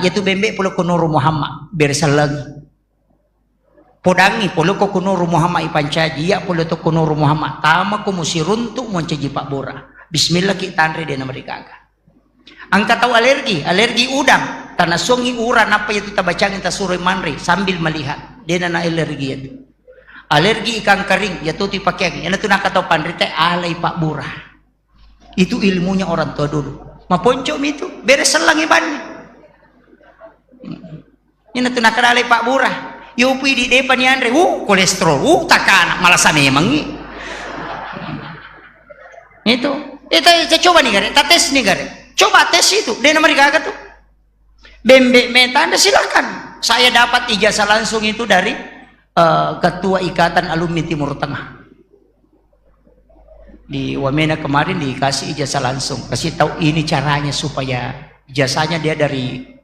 yaitu bembe pulau kunuru Muhammad bersalang podangi pulau kunuru Muhammad ipancaji ya pulau tu kunuru Muhammad tama ku musiruntu moncaji Pak Bora bismillah kita andre dia mereka angka tahu alergi udang tanah songi uran apa itu tabacangin tasuri manri sambil melihat dia na alergi itu alergi ikan kering ya tuh dipakai yang itu nak tahu pandrite alai Pak Bora itu ilmunya orang tua dulu maponcom itu beres selang iban ini tu nak alai Pak Bora yupi di depan ni andre kolesterol takana malah sama emang itu kita coba nih gare tes nih gare coba tes itu dia mereka kata tuh bembe meta anda silakan saya dapat ijazah langsung itu dari ketua ikatan alumni Timur Tengah di Wamena kemarin dikasih ijazah langsung kasih tahu ini caranya supaya ijazahnya dia dari